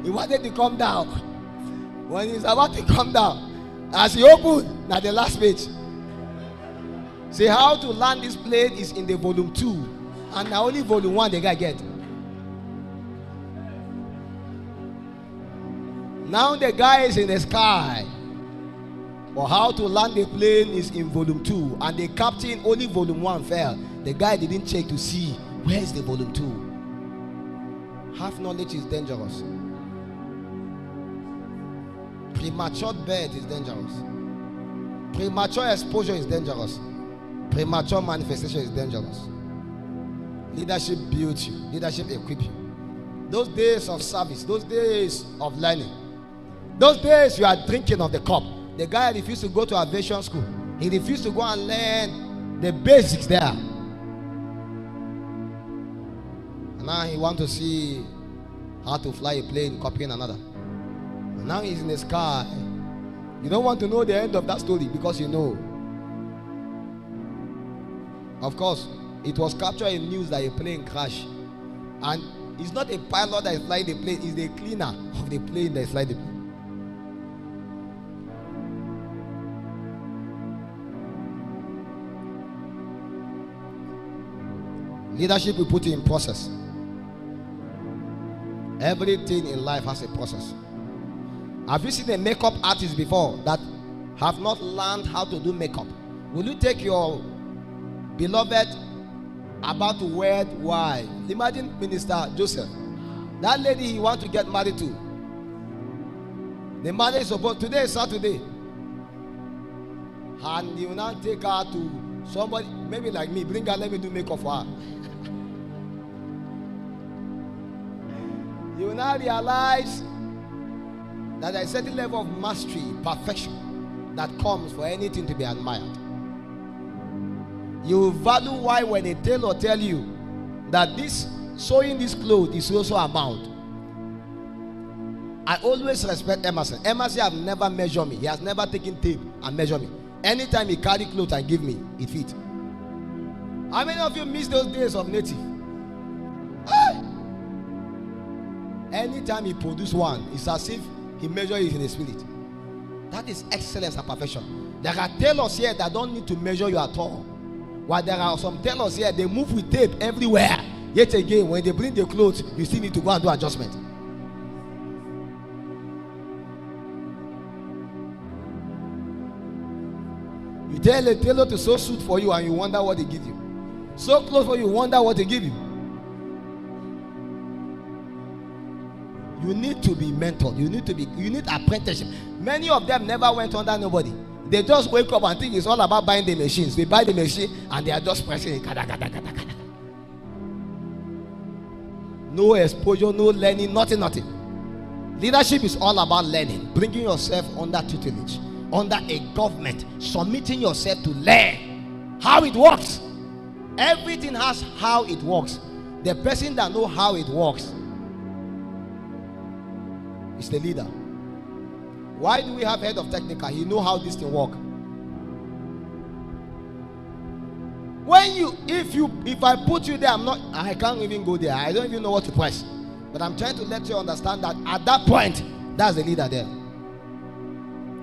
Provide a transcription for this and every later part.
He wanted to come down. When he's about to come down, as he opened, now the last page. Say how to land this plane is in the volume 2. And now only volume 1 the guy get. Now the guy is in the sky. Or how to land the plane is in volume 2. And the captain, only volume 1 fell. The guy didn't check to see where is the volume 2. Half knowledge is dangerous. Premature birth is dangerous. Premature exposure is dangerous. Premature manifestation is dangerous. Leadership builds you. Leadership equips you. Those days of service, those days of learning, those days you are drinking of the cup. The guy refused to go to aviation school. He refused to go and learn the basics there. And now he wants to see how to fly a plane, copying another. And now he's in the sky. You don't want to know the end of that story because you know. Of course, it was captured in news that a plane crashed. And it's not a pilot that is flying the plane, it's the cleaner of the plane that is flying the plane. Leadership will put you in process. Everything in life has a process. Have you seen a makeup artist before that have not learned how to do makeup? Will you take your beloved about to wed wife? Imagine Minister Joseph. That lady he wants to get married to. The marriage is supposed, today is Saturday. And you will now take her to somebody, maybe like me, bring her, let me do makeup for her. You will now realize that there is a certain level of mastery, perfection that comes for anything to be admired. You will value why when a tailor tell you that this sewing this clothes is also amount. I always respect Emerson. Emerson have never measured me. He has never taken tape and measured me. Anytime he carry clothes and give me, it fit. How many of you miss those days of native? Anytime he produce one, it's as if he measure it in the spirit. That is excellence and perfection. There are tailors here that don't need to measure you at all. While there are some tailors here, they move with tape everywhere. Yet again, when they bring the clothes, you still need to go and do adjustment. You tell a tailor to sew suit for you and you wonder what they give you. Sew clothes for you, wonder what they give you. You need to be mentored. You need apprenticeship. Many of them never went under nobody. They just wake up and think it's all about buying the machines. They buy the machine and they are just pressing it. No exposure, no learning, nothing. Leadership is all about learning, bringing yourself under tutelage, under a government, submitting yourself to learn how it works. Everything has how it works. The person that knows how it works is the leader. Why do we have head of technical? He know how this thing work. If I put you there, I can't even go there. I don't even know what to press. But I'm trying to let you understand that at that point, that's the leader there.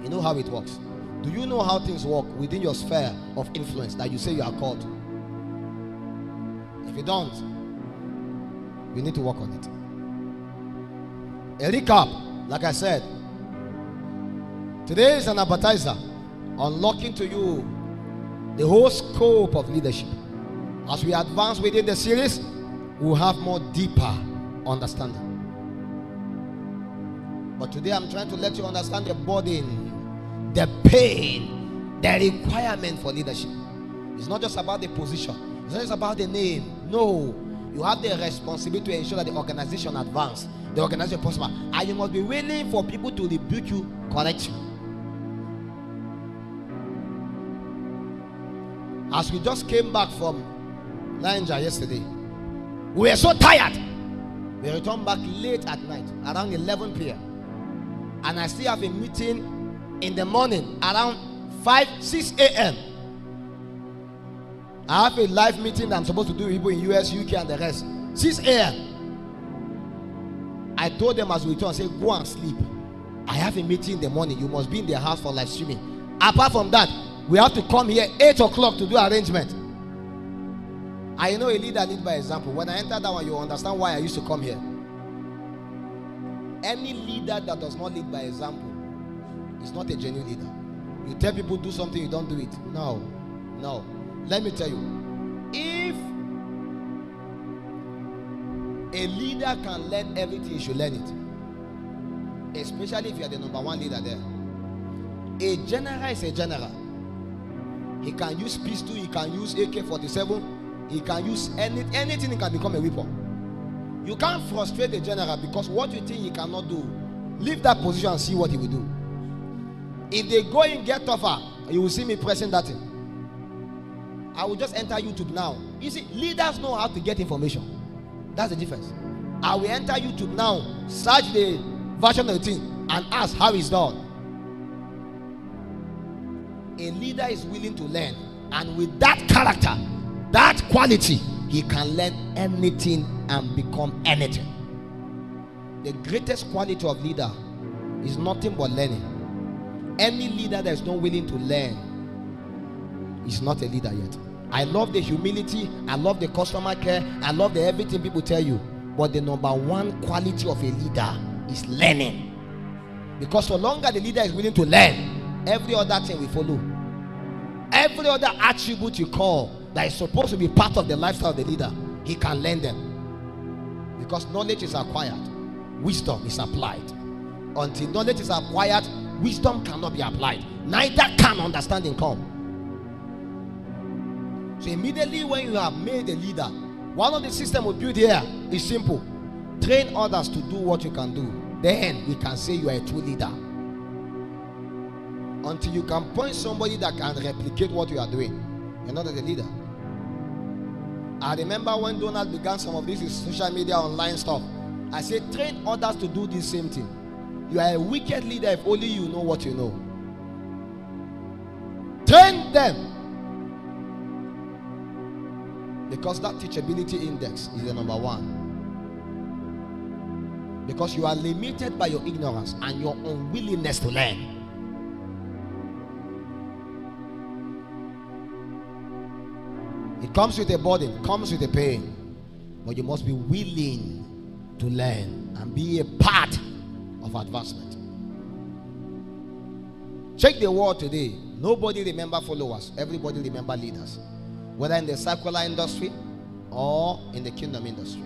You know how it works. Do you know how things work within your sphere of influence that you say you are called? If you don't, you need to work on it. A recap, like I said, today is an appetizer, unlocking to you the whole scope of leadership. As we advance within the series, we'll have more deeper understanding. But today I'm trying to let you understand the burden, the pain, the requirement for leadership. It's not just about the position. It's not just about the name. No. You have the responsibility to ensure that the organization advances, the organization prosper. And you must be willing for people to rebuke you, correct you. As we just came back from Nigeria yesterday, we were so tired. We returned back late at night, around 11 p.m. And I still have a meeting in the morning, around 6 a.m. I have a live meeting that I'm supposed to do with people in US, UK and the rest. 6 a.m. I told them as we return, I said, go and sleep. I have a meeting in the morning. You must be in the house for live streaming. Apart from that, we have to come here 8 o'clock to do arrangement. I know a leader lead by example. When I enter that one, you understand why I used to come here. Any leader that does not lead by example is not a genuine leader. You tell people do something, you don't do it. No. Let me tell you, if a leader can learn everything, you should learn it. Especially if you are the number one leader there. A general is a general. He can use pistol, he can use AK-47, he can use anything, he can become a weapon. You can't frustrate the general because what you think he cannot do, leave that position and see what he will do. If they go and get tougher, you will see me pressing that thing. I will just enter YouTube now. You see, leaders know how to get information. That's the difference. I will enter YouTube now, search the version of the thing, and ask how it's done. A leader is willing to learn, and with that character, that quality, he can learn anything and become anything. The greatest quality of leader is nothing but learning. Any leader that is not willing to learn is not a leader yet. I love the humility, I love the customer care, I love the everything people tell you, but the number one quality of a leader is learning. Because so longer the leader is willing to learn, every other thing will follow. Every other attribute you call that is supposed to be part of the lifestyle of the leader, he can learn them. Because knowledge is acquired, wisdom is applied. Until knowledge is acquired, wisdom cannot be applied. Neither can understanding come. So immediately when you have made a leader, one of the systems we build here is simple. Train others to do what you can do. Then we can say you are a true leader. Until you can point somebody that can replicate what you are doing, you're not a leader. I remember when Donald began some of this social media online stuff, I said train others to do the same thing. You are a wicked leader if only you know what you know. Train them. Because that teachability index is the number one. Because you are limited by your ignorance and your unwillingness to learn. It comes with a burden, comes with a pain. But you must be willing to learn and be a part of advancement. Check the world today. Nobody remember followers. Everybody remember leaders. Whether in the secular industry or in the kingdom industry.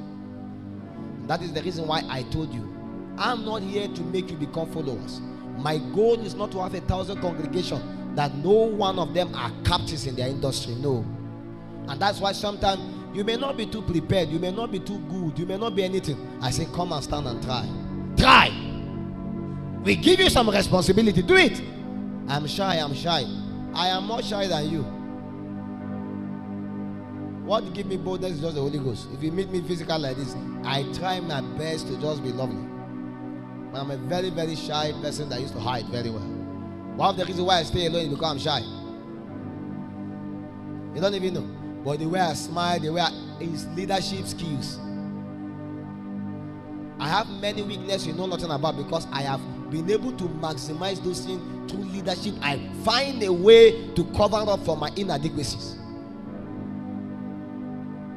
That is the reason why I told you, I'm not here to make you become followers. My goal is not to have 1,000 congregations that no one of them are captives in their industry. No. And that's why sometimes you may not be too prepared, you may not be too good, you may not be anything. I say come and stand and try. Try. We give you some responsibility. Do it. I'm shy. I am more shy than you. What give me boldness is just the Holy Ghost. If you meet me physical like this, I try my best to just be lovely. But I'm a very, very shy person that used to hide very well. One of the reasons why I stay alone is because I'm shy. You don't even know. But the way I smile, the way is leadership skills. I have many weaknesses you know nothing about because I have been able to maximize those things through leadership. I find a way to cover up for my inadequacies.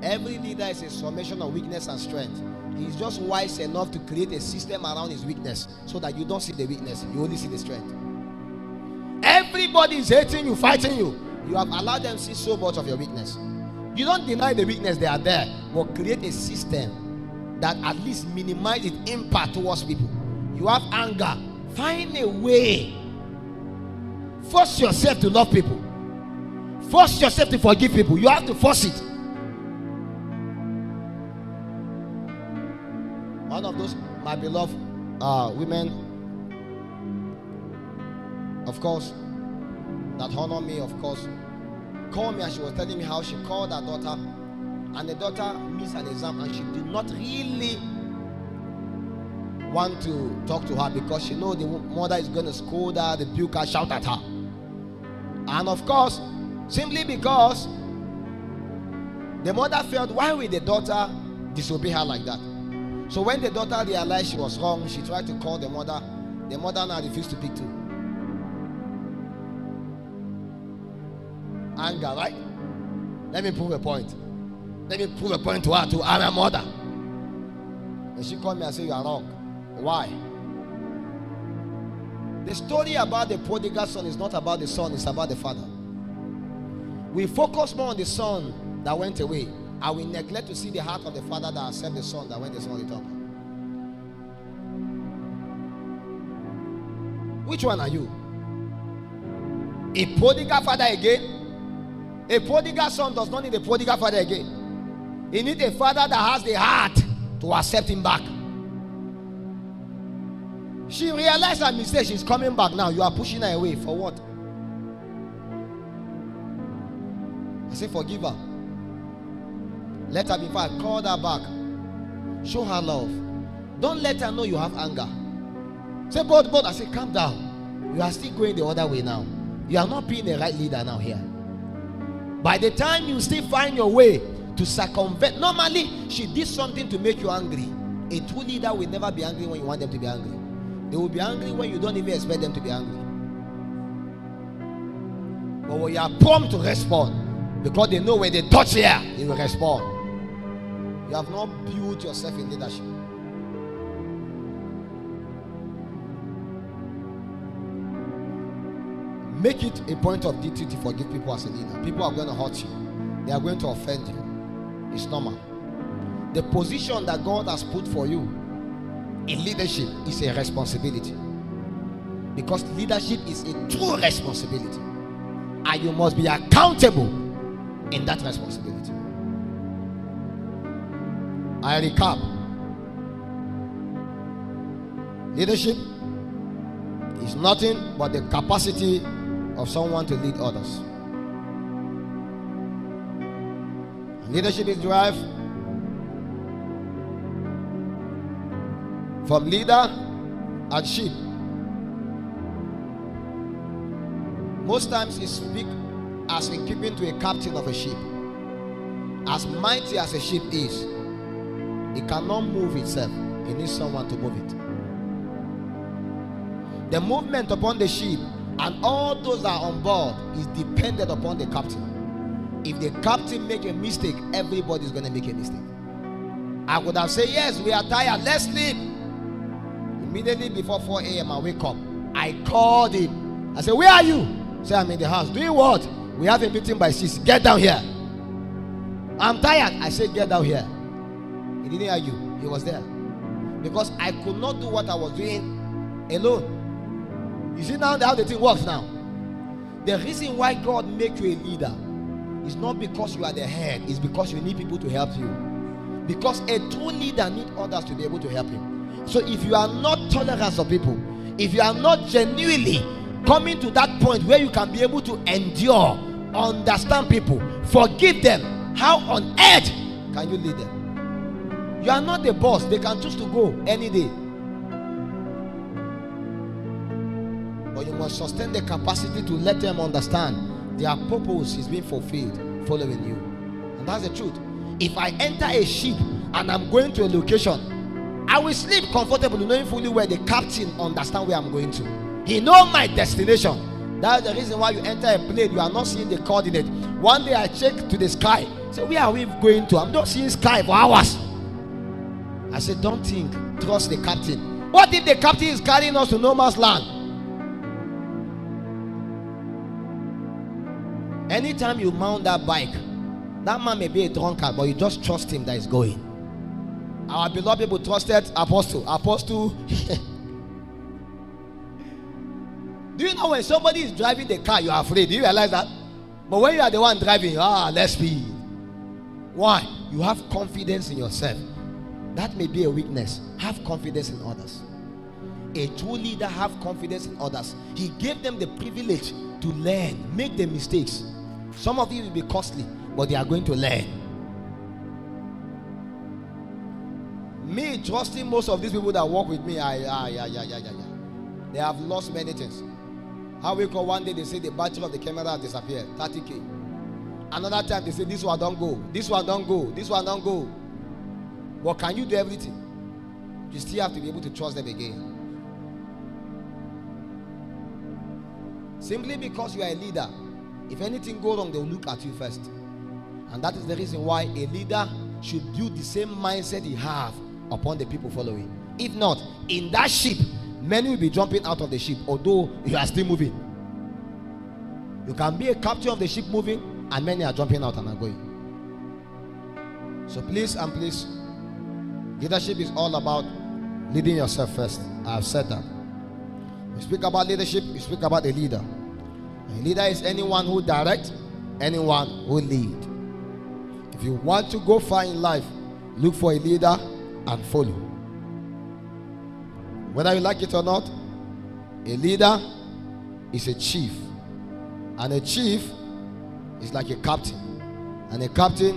Every leader is a summation of weakness and strength. He's just wise enough to create a system around his weakness so that you don't see the weakness, you only see the strength. Everybody is hating you, fighting you. You have allowed them to see so much of your weakness. You don't deny the weakness, they are there, but create a system that at least minimizes its impact towards people. You have anger, find a way. Force yourself to love people. Force yourself to forgive people. You have to force it. One of those, my beloved women, of course, that honor me, of course, called me and she was telling me how she called her daughter and the daughter missed an exam and she did not really want to talk to her because she knows the mother is going to scold her, rebuke her, shout at her. And of course, simply because the mother felt, why will the daughter disobey her like that? So when the daughter realized she was wrong, she tried to call the mother. The mother now refused to pick too. Anger, right? Let me prove a point. Let me prove a point to her too. I'm a mother. And she called me and said, you are wrong. Why? The story about the prodigal son is not about the son, it's about the father. We focus more on the son that went away, and we neglect to see the heart of the father that accepted the son that went the son returned. Which one are you? A prodigal father again? A prodigal son does not need a prodigal father again. He needs a father that has the heart to accept him back. She realized her mistake. She's coming back now. You are pushing her away. For what? I say forgive her. Let her be fine. Call her back. Show her love. Don't let her know you have anger. Say, but I say, calm down. You are still going the other way now. You are not being the right leader now here. By the time you still find your way to circumvent, normally she did something to make you angry. A true leader will never be angry when you want them to be angry. They will be angry when you don't even expect them to be angry. But when you are prompt to respond, because they know when they touch here, they will respond. You have not built yourself in leadership. Make it a point of duty to forgive people as a leader. People are going to hurt you. They are going to offend you. It's normal. The position that God has put for you in leadership is a responsibility. Because leadership is a true responsibility. And you must be accountable in that responsibility. I recap. Leadership is nothing but the capacity of someone to lead others. Leadership is derived from leader and sheep. Most times it speaks as in keeping to a captain of a sheep. As mighty as a sheep is, it cannot move itself. It needs someone to move it. The movement upon the sheep and all those that are on board is dependent upon the captain. If the captain make a mistake, everybody is going to make a mistake. I would have said, yes, we are tired, let's sleep. Immediately before 4 a.m. I wake up. I called him. I said, where are you? Say, I'm in the house. Doing what? We have a meeting by 6. Get down here. I'm tired. I said, get down here. He didn't argue. He was there. Because I could not do what I was doing alone. You see now how the thing works now. The reason why God makes you a leader is not because you are the head. It's because you need people to help you. Because a true leader needs others to be able to help him. So if you are not tolerant of people, if you are not genuinely coming to that point where you can be able to endure, understand people, forgive them, how on earth can you lead them? You are not the boss. They can choose to go any day. But you must sustain the capacity to let them understand their purpose is being fulfilled following you. And that's the truth. If I enter a ship and I'm going to a location, I will sleep comfortably knowing fully where the captain understands where I'm going to. He knows my destination. That's the reason why you enter a plane, you are not seeing the coordinate. One day I check to the sky. Say, where are we going to? I'm not seeing sky for hours. I said, don't think, trust the captain. What if the captain is carrying us to no man's land? Anytime you mount that bike, that man may be a drunkard, but you just trust him that he's going. Our beloved people trusted Apostle. Do you know when somebody is driving the car, you are afraid? Do you realize that? But when you are the one driving, let's speed. Why? You have confidence in yourself. That may be a weakness. Have confidence in others. A true leader have confidence in others. He gave them the privilege to learn, make the mistakes. Some of you will be costly, but they are going to learn. Me trusting most of these people that work with me, they have lost many things. How we call one day they say the battery of the camera has disappeared, 30K. Another time they say this one don't go, this one don't go, this one don't go. But can you do everything? You still have to be able to trust them again. Simply because you are a leader, if anything goes wrong, they will look at you first. And that is the reason why a leader should build the same mindset he have upon the people following. If not, in that ship, many will be jumping out of the ship, although you are still moving. You can be a captain of the ship moving, and many are jumping out and are going. So please and please, leadership is all about leading yourself first. I have said that. We speak about leadership, we speak about a leader. A leader is anyone who directs, anyone who leads. If you want to go far in life, look for a leader and follow. Whether you like it or not, a leader is a chief. And a chief is like a captain. And a captain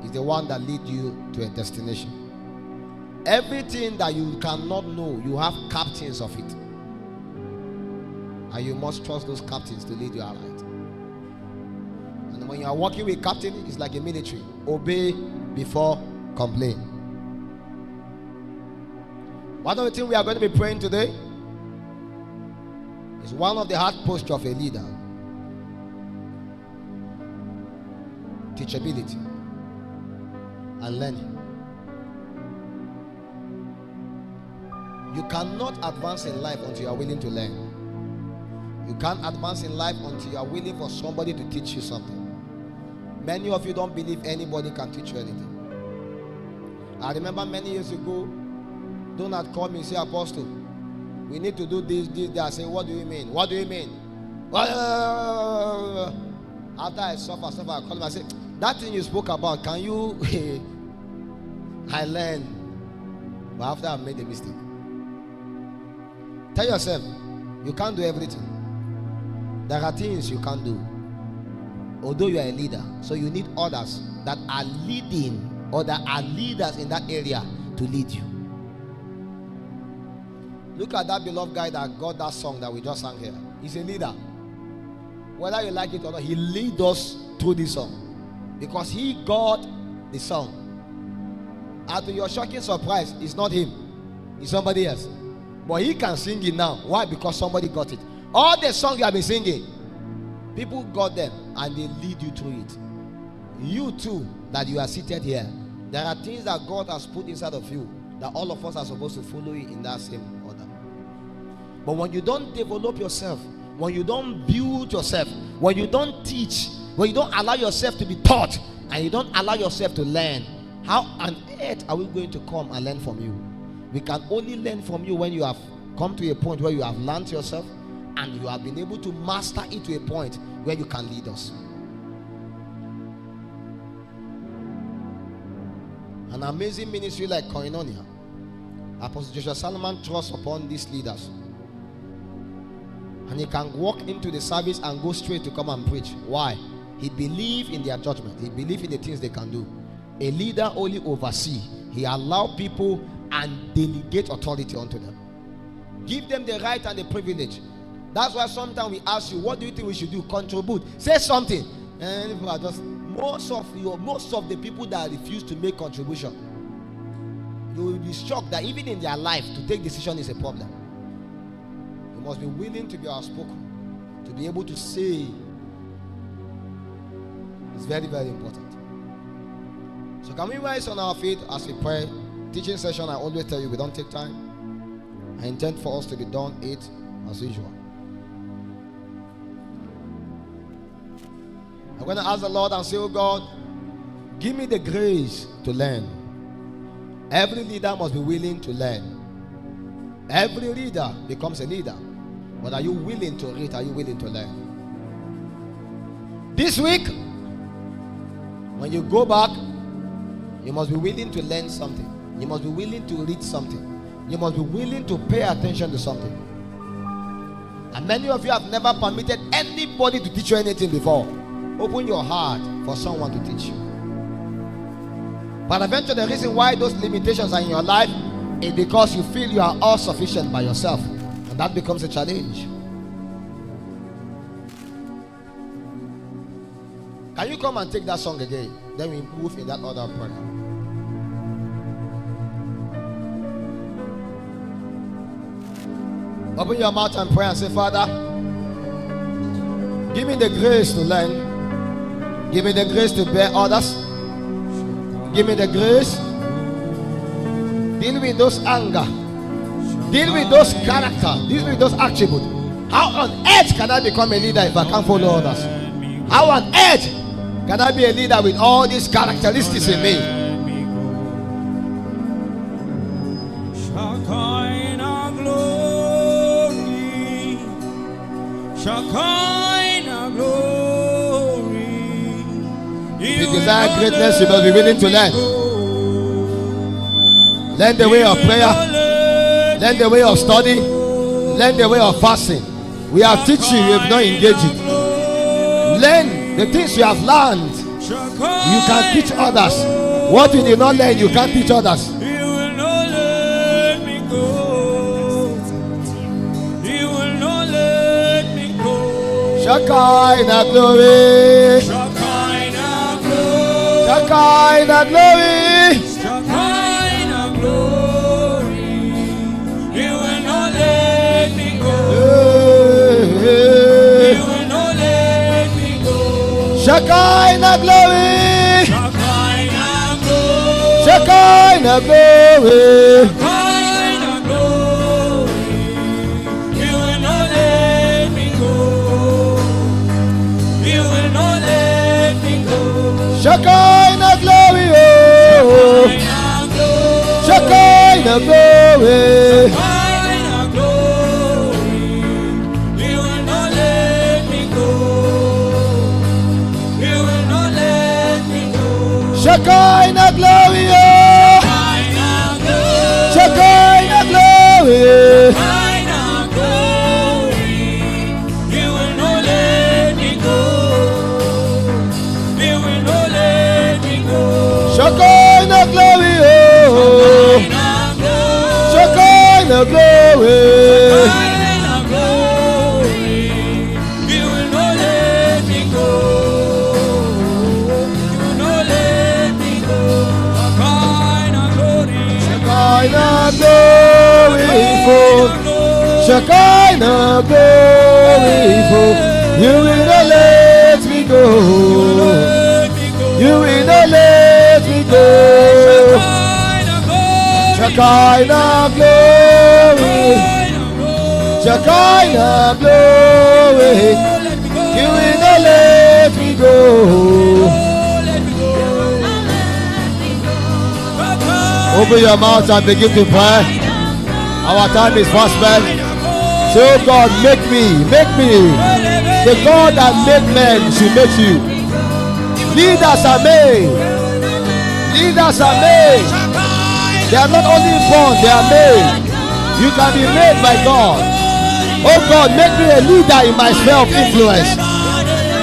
is the one that leads you to a destination. Everything that you cannot know, you have captains of it. And you must trust those captains to lead you aright. And when you are working with captain, it's like a military. Obey before complain. One of the things we are going to be praying today is one of the heart posture of a leader. Teachability and learning. You cannot advance in life until you are willing to learn. You can't advance in life until you are willing for somebody to teach you something. Many of you don't believe anybody can teach you anything. I remember many years ago, Donald called me and said, Apostle, we need to do this, that. I say, what do you mean? What do you mean? After I suffer, I called him, I said, that thing you spoke about, can you? I learned. But after I made a mistake. Tell yourself, you can't do everything. There are things you can't do. Although you are a leader, so you need others that are leading or that are leaders in that area to lead you. Look at that beloved guy that got that song that we just sang here. He's a leader. Whether you like it or not, he leads us through this song because he got the song. And to your shocking surprise, it's not him, it's somebody else. But he can sing it now. Why? Because somebody got it. All the songs you have been singing, people got them and they lead you through it. You too, that you are seated here, there are things that God has put inside of you that all of us are supposed to follow you in that same order. But when you don't develop yourself, when you don't build yourself, when you don't teach, when you don't allow yourself to be taught, and you don't allow yourself to learn, how on earth are we going to come and learn from you? We can only learn from you when you have come to a point where you have learned yourself and you have been able to master it to a point where you can lead us. An amazing ministry like Koinonia, Apostle Joshua Solomon trusts upon these leaders. And he can walk into the service and go straight to come and preach. Why? He believes in their judgment. He believes in the things they can do. A leader only oversees. He allows people and delegate authority unto them. Give them the right and the privilege. That's why sometimes we ask you, what do you think we should do? Contribute. Say something. And people are just, most of the people that refuse to make contribution, you will be shocked that even in their life, to take decision is a problem. You must be willing to be outspoken, to be able to say. It's very, very important. So can we rise on our feet as we pray? Teaching session, I always tell you, we don't take time. I intend for us to be done 8 as usual. I'm going to ask the Lord and say, oh God, give me the grace to learn. Every leader must be willing to learn. Every leader becomes a leader. But are you willing to read? Are you willing to learn? This week, when you go back, you must be willing to learn something. You must be willing to read something. You must be willing to pay attention to something. And many of you have never permitted anybody to teach you anything before. Open your heart for someone to teach you. But eventually the reason why those limitations are in your life is because you feel you are all sufficient by yourself. And that becomes a challenge. Can you come and take that song again? Then we move in that order of prayer. Open your mouth and pray and say, Father, give me the grace to learn. Give me the grace to bear others. Give me the grace. Deal with those anger. Deal with those character. Deal with those attributes. How on earth can I become a leader if I can't follow others? How on earth can I be a leader with all these characteristics in me? Shekinah glory, Shekinah glory. If you desire greatness, you must be willing to learn. Learn the way of prayer. Learn the way of study. Learn the way of fasting. We have teaching, we have not engaged it. Learn the things you have learned. You can teach others. What you did not learn, you can't teach others. You will not let me go. You will not let me go. Shekinah glory. Shekinah glory. Shekinah glory. Shekinah glory. You will not let me go. You will not let me go. Shekinah glory. Shekinah glory. Shekinah glory. Shekinah glory. You will not let me go. You will not let me go. Shekinah glory. Shekinah glory. Shekinah glory. You will not let me go. You will not let me go. Shekinah glory. Shekinah glory. Shekinah glory. Shekinah glory. You will not let me go. You will not let me go. Shekinah glory. Shekinah glory. Shekinah glory. You will not let me go. You will not let me go. Shekinah glory. Shekinah glory. Shekinah glory. You will not let me go. You will not let me go. Shekinah glory. Shekinah glory. You will not let me go. Open your mouth and begin to pray. Our time is fast spent. So God, make me. The God that made men should make you. Leaders are made. Leaders are made. They are not only born, they are made. You can be made by God. Oh God, make me a leader in my sphere of influence.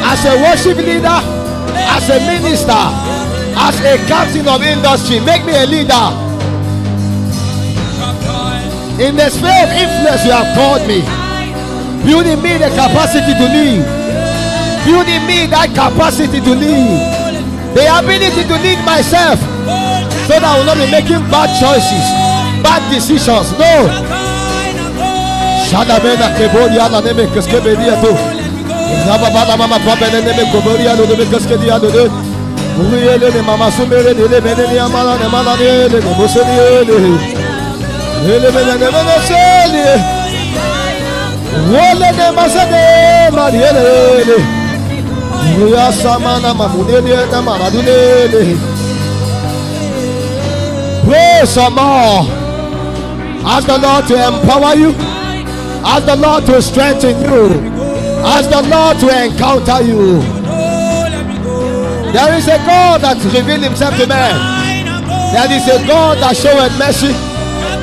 As a worship leader, as a minister, as a captain of industry, make me a leader. In the sphere of influence you have called me. Build in me the capacity to lead. Build in me that capacity to lead. The ability to lead myself. So that I will not be making bad choices, bad decisions. No. Shadabena Kebodia la neme Kaskebedia to Zababala Mama Pabene neme Kobodia no neme Kaskedia do. Uriele de Mama Sumere de Benenia Mala de Malane de Boseli. Ele Benene Seli. Wole de Masade Mariele. Uya Samana Mamudele na Maradule. Pray some more. Ask the Lord to empower you. Ask the Lord to strengthen you. Ask the Lord to encounter you. There is a God that revealed himself to man. There is a God that showed mercy.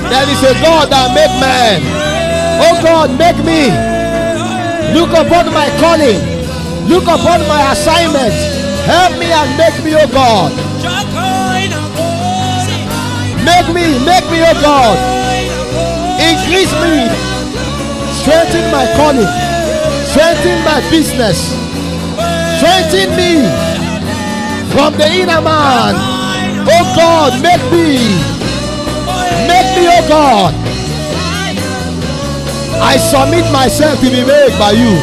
There is a God that made man. Oh God, make me. Look upon my calling. Look upon my assignment. Help me and make me, oh God. Make me, oh God. Increase me. Strengthen my calling. Strengthen my business. Strengthen me from the inner man. Oh God, make me, oh God. I submit myself to be made by you.